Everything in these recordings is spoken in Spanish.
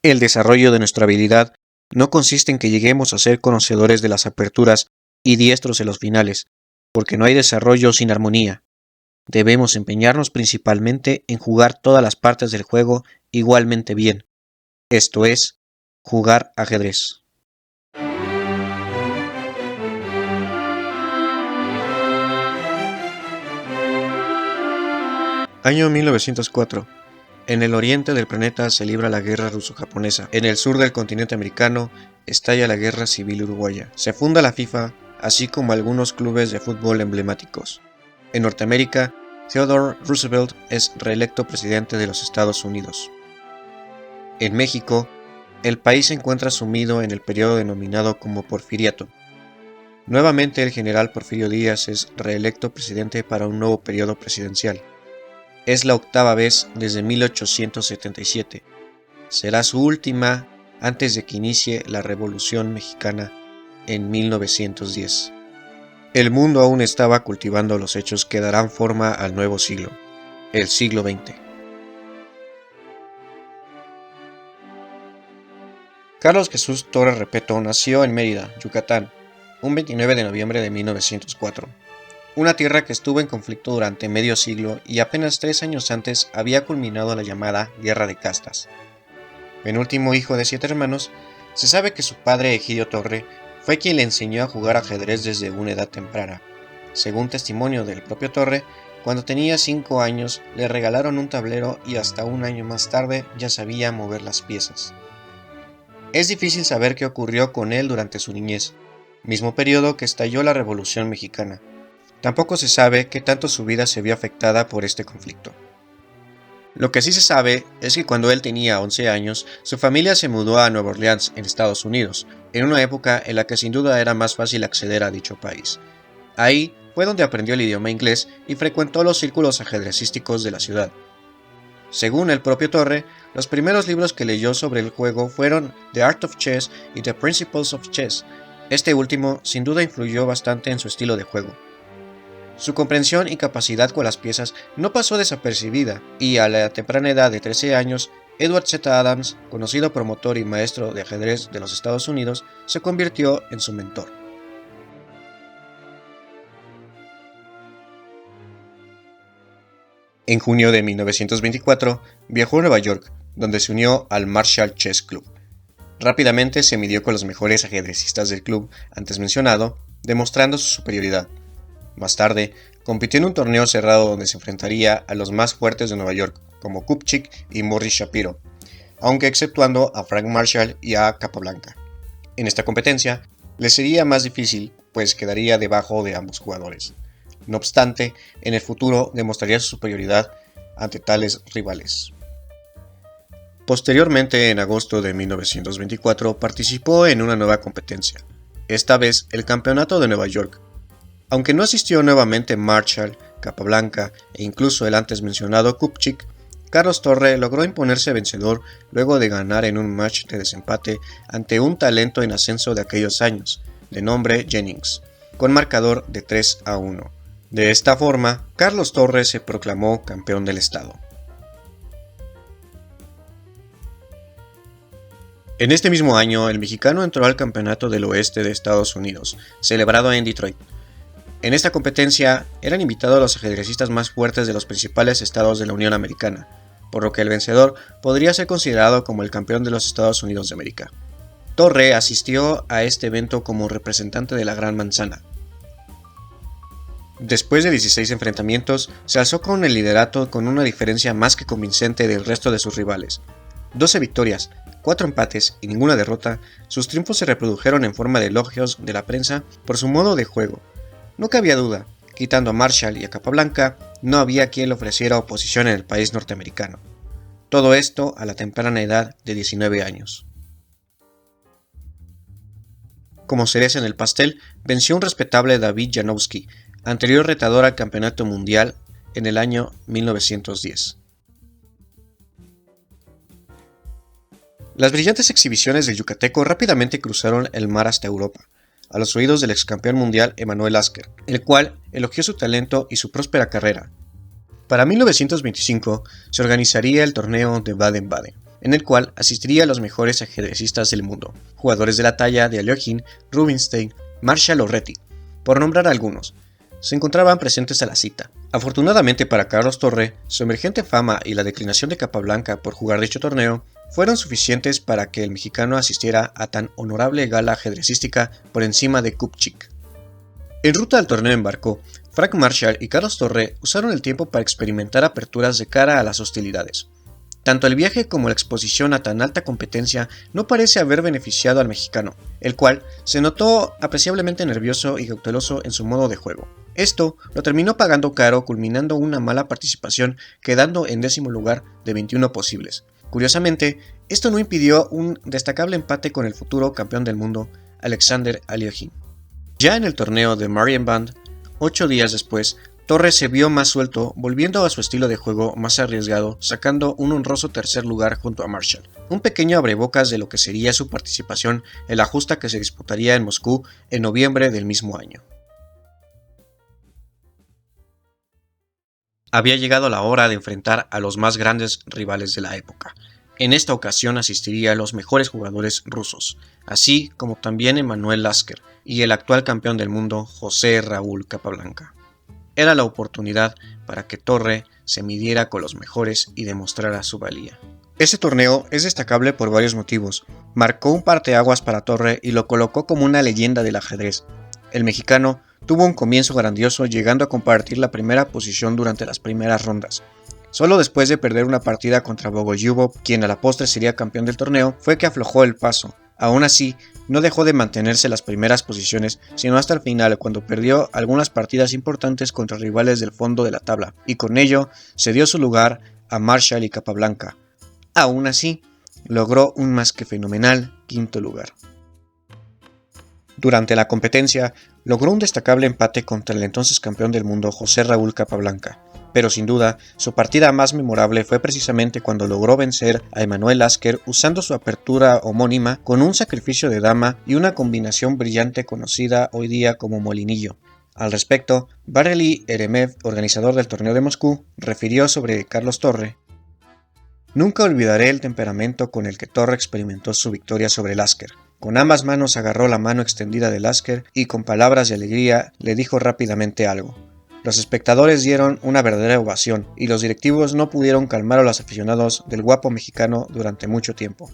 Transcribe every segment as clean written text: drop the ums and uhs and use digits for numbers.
El desarrollo de nuestra habilidad no consiste en que lleguemos a ser conocedores de las aperturas y diestros en los finales, porque no hay desarrollo sin armonía. Debemos empeñarnos principalmente en jugar todas las partes del juego igualmente bien, esto es, jugar ajedrez. Año 1904. En el oriente del planeta se libra la guerra ruso-japonesa. En el sur del continente americano estalla la guerra civil uruguaya. Se funda la FIFA, así como algunos clubes de fútbol emblemáticos. En Norteamérica, Theodore Roosevelt es reelecto presidente de los Estados Unidos. En México, el país se encuentra sumido en el periodo denominado como Porfiriato. Nuevamente el general Porfirio Díaz es reelecto presidente para un nuevo periodo presidencial. Es la octava vez desde 1877. Será su última antes de que inicie la Revolución Mexicana en 1910. El mundo aún estaba cultivando los hechos que darán forma al nuevo siglo, el siglo XX. Carlos Jesús Torres Repetto nació en Mérida, Yucatán, un 29 de noviembre de 1904. Una tierra que estuvo en conflicto durante medio siglo y apenas 3 años antes había culminado la llamada Guerra de Castas. Penúltimo hijo de 7 hermanos, se sabe que su padre Egidio Torre fue quien le enseñó a jugar ajedrez desde una edad temprana. Según testimonio del propio Torre, cuando tenía 5 años le regalaron un tablero y hasta un año más tarde ya sabía mover las piezas. Es difícil saber qué ocurrió con él durante su niñez, mismo periodo que estalló la Revolución Mexicana. Tampoco se sabe qué tanto su vida se vio afectada por este conflicto. Lo que sí se sabe es que cuando él tenía 11 años, su familia se mudó a Nueva Orleans, en Estados Unidos, en una época en la que sin duda era más fácil acceder a dicho país. Ahí fue donde aprendió el idioma inglés y frecuentó los círculos ajedrecísticos de la ciudad. Según el propio Torre, los primeros libros que leyó sobre el juego fueron The Art of Chess y The Principles of Chess. Este último sin duda influyó bastante en su estilo de juego. Su comprensión y capacidad con las piezas no pasó desapercibida, y a la temprana edad de 13 años, Edward Z. Adams, conocido promotor y maestro de ajedrez de los Estados Unidos, se convirtió en su mentor. En junio de 1924, viajó a Nueva York, donde se unió al Marshall Chess Club. Rápidamente se midió con los mejores ajedrecistas del club antes mencionado, demostrando su superioridad. Más tarde, compitió en un torneo cerrado donde se enfrentaría a los más fuertes de Nueva York, como Kupchik y Morris Shapiro, aunque exceptuando a Frank Marshall y a Capablanca. En esta competencia, le sería más difícil, pues quedaría debajo de ambos jugadores. No obstante, en el futuro demostraría su superioridad ante tales rivales. Posteriormente, en agosto de 1924, participó en una nueva competencia, esta vez el Campeonato de Nueva York. Aunque no asistió nuevamente Marshall, Capablanca e incluso el antes mencionado Kupchik, Carlos Torre logró imponerse vencedor luego de ganar en un match de desempate ante un talento en ascenso de aquellos años, de nombre Jennings, con marcador de 3-1. De esta forma, Carlos Torre se proclamó campeón del estado. En este mismo año, el mexicano entró al Campeonato del Oeste de Estados Unidos, celebrado en Detroit. En esta competencia eran invitados los ajedrecistas más fuertes de los principales estados de la Unión Americana, por lo que el vencedor podría ser considerado como el campeón de los Estados Unidos de América. Torre asistió a este evento como representante de la Gran Manzana. Después de 16 enfrentamientos, se alzó con el liderato con una diferencia más que convincente del resto de sus rivales. 12 victorias, 4 empates y ninguna derrota, sus triunfos se reprodujeron en forma de elogios de la prensa por su modo de juego. No cabía duda, quitando a Marshall y a Capablanca, no había quien le ofreciera oposición en el país norteamericano. Todo esto a la temprana edad de 19 años. Como cereza en el pastel, venció a un respetable David Janowski, anterior retador al Campeonato Mundial en el año 1910. Las brillantes exhibiciones del yucateco rápidamente cruzaron el mar hasta Europa, a los oídos del excampeón mundial Emanuel Asker, el cual elogió su talento y su próspera carrera. Para 1925 se organizaría el torneo de Baden-Baden, en el cual asistiría a los mejores ajedrecistas del mundo, jugadores de la talla de Aljochin, Rubinstein, Marshall o Reti, por nombrar algunos. Se encontraban presentes a la cita. Afortunadamente para Carlos Torre, su emergente fama y la declinación de Capablanca por jugar dicho torneo fueron suficientes para que el mexicano asistiera a tan honorable gala ajedrecística por encima de Kupchik. En ruta al torneo embarcó, Frank Marshall y Carlos Torre usaron el tiempo para experimentar aperturas de cara a las hostilidades. Tanto el viaje como la exposición a tan alta competencia no parece haber beneficiado al mexicano, el cual se notó apreciablemente nervioso y cauteloso en su modo de juego. Esto lo terminó pagando caro, culminando una mala participación, quedando en 10º lugar de 21 posibles. Curiosamente, esto no impidió un destacable empate con el futuro campeón del mundo, Alexander Aljochin. Ya en el torneo de Marienbad, 8 días después, Torres se vio más suelto, volviendo a su estilo de juego más arriesgado, sacando un honroso tercer lugar junto a Marshall. Un pequeño abrebocas de lo que sería su participación en la justa que se disputaría en Moscú en noviembre del mismo año. Había llegado la hora de enfrentar a los más grandes rivales de la época. En esta ocasión asistiría a los mejores jugadores rusos, así como también Emanuel Lasker y el actual campeón del mundo José Raúl Capablanca. Era la oportunidad para que Torre se midiera con los mejores y demostrara su valía. Este torneo es destacable por varios motivos. Marcó un parteaguas para Torre y lo colocó como una leyenda del ajedrez. El mexicano tuvo un comienzo grandioso, llegando a compartir la primera posición durante las primeras rondas. Solo después de perder una partida contra Bogolyubov, quien a la postre sería campeón del torneo, fue que aflojó el paso. Aún así, no dejó de mantenerse las primeras posiciones, sino hasta el final, cuando perdió algunas partidas importantes contra rivales del fondo de la tabla, y con ello cedió su lugar a Marshall y Capablanca. Aún así, logró un más que fenomenal 5º lugar. Durante la competencia, logró un destacable empate contra el entonces campeón del mundo José Raúl Capablanca, pero sin duda, su partida más memorable fue precisamente cuando logró vencer a Emanuel Lasker usando su apertura homónima con un sacrificio de dama y una combinación brillante conocida hoy día como molinillo. Al respecto, Varely Eremeev, organizador del torneo de Moscú, refirió sobre Carlos Torre: "Nunca olvidaré el temperamento con el que Torre experimentó su victoria sobre Lasker. Con ambas manos agarró la mano extendida de Lasker y con palabras de alegría le dijo rápidamente algo. Los espectadores dieron una verdadera ovación y los directivos no pudieron calmar a los aficionados del guapo mexicano durante mucho tiempo".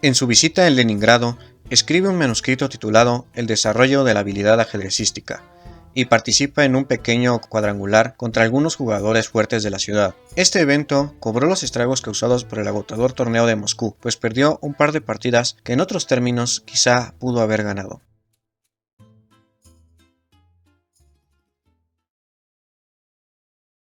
En su visita en Leningrado, escribe un manuscrito titulado El desarrollo de la habilidad ajedrecística y participa en un pequeño cuadrangular contra algunos jugadores fuertes de la ciudad. Este evento cobró los estragos causados por el agotador torneo de Moscú, pues perdió un par de partidas que en otros términos quizá pudo haber ganado.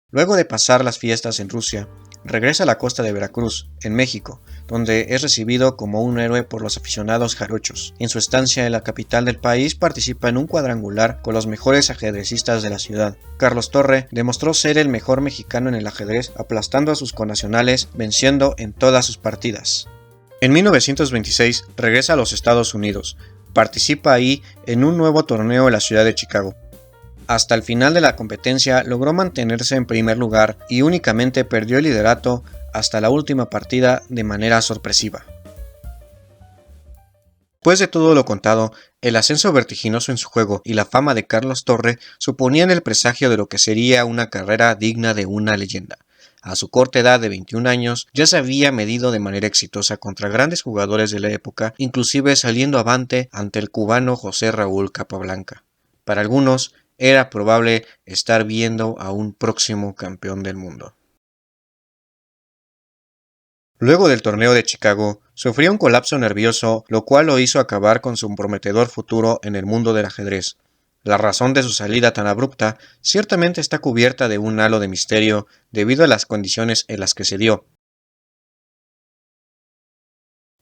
Luego de pasar las fiestas en Rusia, regresa a la costa de Veracruz, en México, donde es recibido como un héroe por los aficionados jarochos. En su estancia en la capital del país participa en un cuadrangular con los mejores ajedrecistas de la ciudad. Carlos Torre demostró ser el mejor mexicano en el ajedrez, aplastando a sus connacionales, venciendo en todas sus partidas. En 1926 regresa a los Estados Unidos. Participa ahí en un nuevo torneo en la ciudad de Chicago. Hasta el final de la competencia logró mantenerse en primer lugar y únicamente perdió el liderato hasta la última partida de manera sorpresiva. Después de todo lo contado, el ascenso vertiginoso en su juego y la fama de Carlos Torre suponían el presagio de lo que sería una carrera digna de una leyenda. A su corta edad de 21 años ya se había medido de manera exitosa contra grandes jugadores de la época, inclusive saliendo avante ante el cubano José Raúl Capablanca. Para algunos, era probable estar viendo a un próximo campeón del mundo. Luego del torneo de Chicago, sufrió un colapso nervioso, lo cual lo hizo acabar con su prometedor futuro en el mundo del ajedrez. La razón de su salida tan abrupta ciertamente está cubierta de un halo de misterio debido a las condiciones en las que se dio.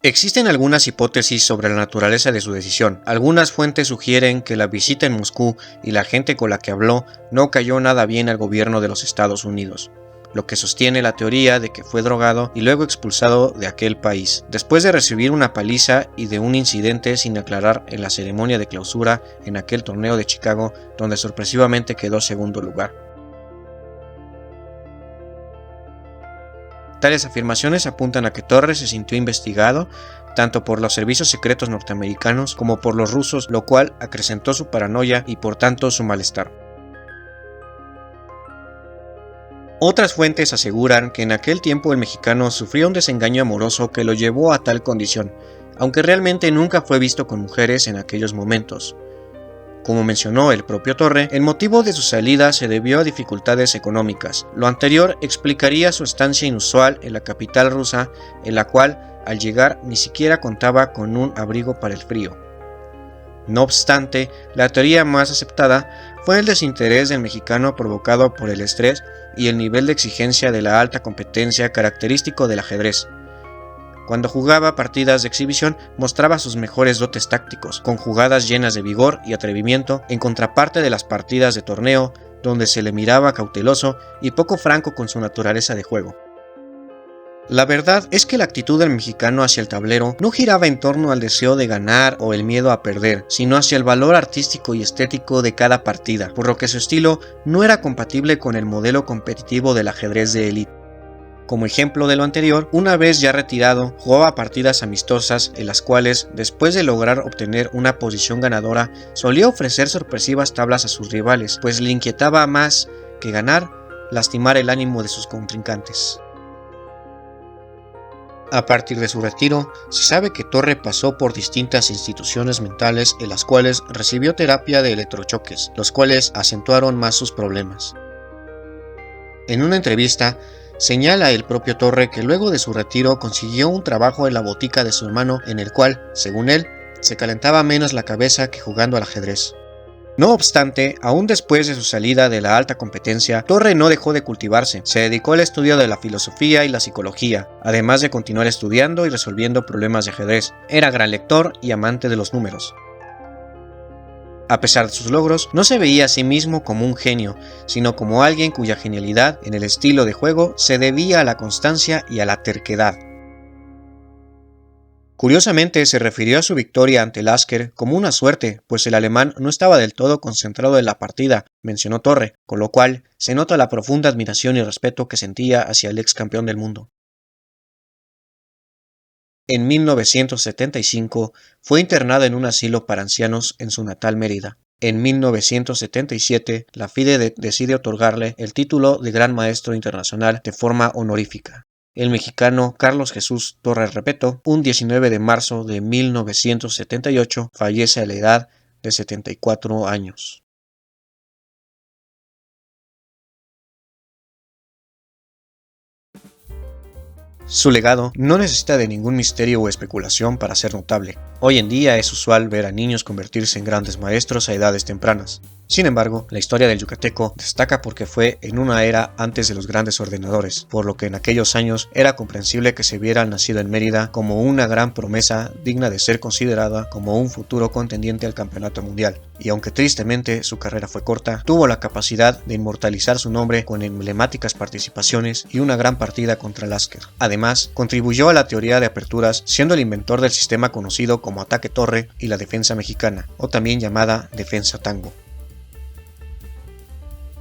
Existen algunas hipótesis sobre la naturaleza de su decisión. Algunas fuentes sugieren que la visita en Moscú y la gente con la que habló no cayó nada bien al gobierno de los Estados Unidos, lo que sostiene la teoría de que fue drogado y luego expulsado de aquel país, después de recibir una paliza y de un incidente sin aclarar en la ceremonia de clausura en aquel torneo de Chicago, donde sorpresivamente quedó segundo lugar. Tales afirmaciones apuntan a que Torre se sintió investigado tanto por los servicios secretos norteamericanos como por los rusos, lo cual acrecentó su paranoia y por tanto su malestar. Otras fuentes aseguran que en aquel tiempo el mexicano sufrió un desengaño amoroso que lo llevó a tal condición, aunque realmente nunca fue visto con mujeres en aquellos momentos. Como mencionó el propio Torre, el motivo de su salida se debió a dificultades económicas. Lo anterior explicaría su estancia inusual en la capital rusa, en la cual, al llegar, ni siquiera contaba con un abrigo para el frío. No obstante, la teoría más aceptada fue el desinterés del mexicano provocado por el estrés y el nivel de exigencia de la alta competencia característico del ajedrez. Cuando jugaba partidas de exhibición mostraba sus mejores dotes tácticos, con jugadas llenas de vigor y atrevimiento, en contraparte de las partidas de torneo, donde se le miraba cauteloso y poco franco con su naturaleza de juego. La verdad es que la actitud del mexicano hacia el tablero no giraba en torno al deseo de ganar o el miedo a perder, sino hacia el valor artístico y estético de cada partida, por lo que su estilo no era compatible con el modelo competitivo del ajedrez de élite. Como ejemplo de lo anterior, una vez ya retirado, jugaba partidas amistosas en las cuales, después de lograr obtener una posición ganadora, solía ofrecer sorpresivas tablas a sus rivales, pues le inquietaba más que ganar, lastimar el ánimo de sus contrincantes. A partir de su retiro, se sabe que Torre pasó por distintas instituciones mentales en las cuales recibió terapia de electrochoques, los cuales acentuaron más sus problemas. En una entrevista, señala el propio Torre que luego de su retiro consiguió un trabajo en la botica de su hermano en el cual, según él, se calentaba menos la cabeza que jugando al ajedrez. No obstante, aún después de su salida de la alta competencia, Torre no dejó de cultivarse, se dedicó al estudio de la filosofía y la psicología, además de continuar estudiando y resolviendo problemas de ajedrez. Era gran lector y amante de los números. A pesar de sus logros, no se veía a sí mismo como un genio, sino como alguien cuya genialidad en el estilo de juego se debía a la constancia y a la terquedad. Curiosamente, se refirió a su victoria ante Lasker como una suerte, pues el alemán no estaba del todo concentrado en la partida, mencionó Torre, con lo cual se nota la profunda admiración y respeto que sentía hacia el ex campeón del mundo. En 1975 fue internado en un asilo para ancianos en su natal Mérida. En 1977 la FIDE decide otorgarle el título de Gran Maestro Internacional de forma honorífica. El mexicano Carlos Jesús Torre Repetto, un 19 de marzo de 1978, fallece a la edad de 74 años. Su legado no necesita de ningún misterio o especulación para ser notable. Hoy en día es usual ver a niños convertirse en grandes maestros a edades tempranas. Sin embargo, la historia del yucateco destaca porque fue en una era antes de los grandes ordenadores, por lo que en aquellos años era comprensible que se viera al nacido en Mérida como una gran promesa digna de ser considerada como un futuro contendiente al campeonato mundial. Y aunque tristemente su carrera fue corta, tuvo la capacidad de inmortalizar su nombre con emblemáticas participaciones y una gran partida contra Lasker. Además, contribuyó a la teoría de aperturas, siendo el inventor del sistema conocido como ataque torre y la defensa mexicana, o también llamada defensa tango.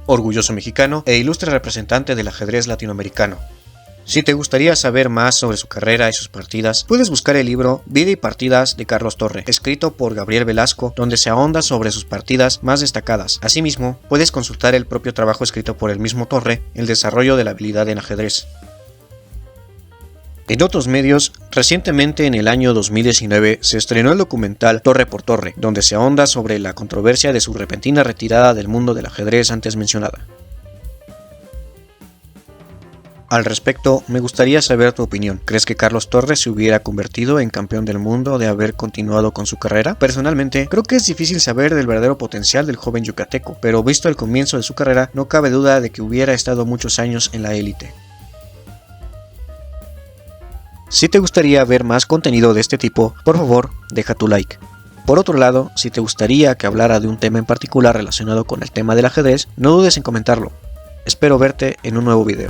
Orgulloso mexicano e ilustre representante del ajedrez latinoamericano. Si te gustaría saber más sobre su carrera y sus partidas, puedes buscar el libro Vida y Partidas de Carlos Torre, escrito por Gabriel Velasco, donde se ahonda sobre sus partidas más destacadas. Asimismo, puedes consultar el propio trabajo escrito por el mismo Torre, El desarrollo de la habilidad en ajedrez. En otros medios, recientemente en el año 2019 se estrenó el documental Torre por Torre, donde se ahonda sobre la controversia de su repentina retirada del mundo del ajedrez antes mencionada. Al respecto, me gustaría saber tu opinión. ¿Crees que Carlos Torre se hubiera convertido en campeón del mundo de haber continuado con su carrera? Personalmente, creo que es difícil saber del verdadero potencial del joven yucateco, pero visto el comienzo de su carrera, no cabe duda de que hubiera estado muchos años en la élite. Si te gustaría ver más contenido de este tipo, por favor, deja tu like. Por otro lado, si te gustaría que hablara de un tema en particular relacionado con el tema del ajedrez, no dudes en comentarlo. Espero verte en un nuevo video.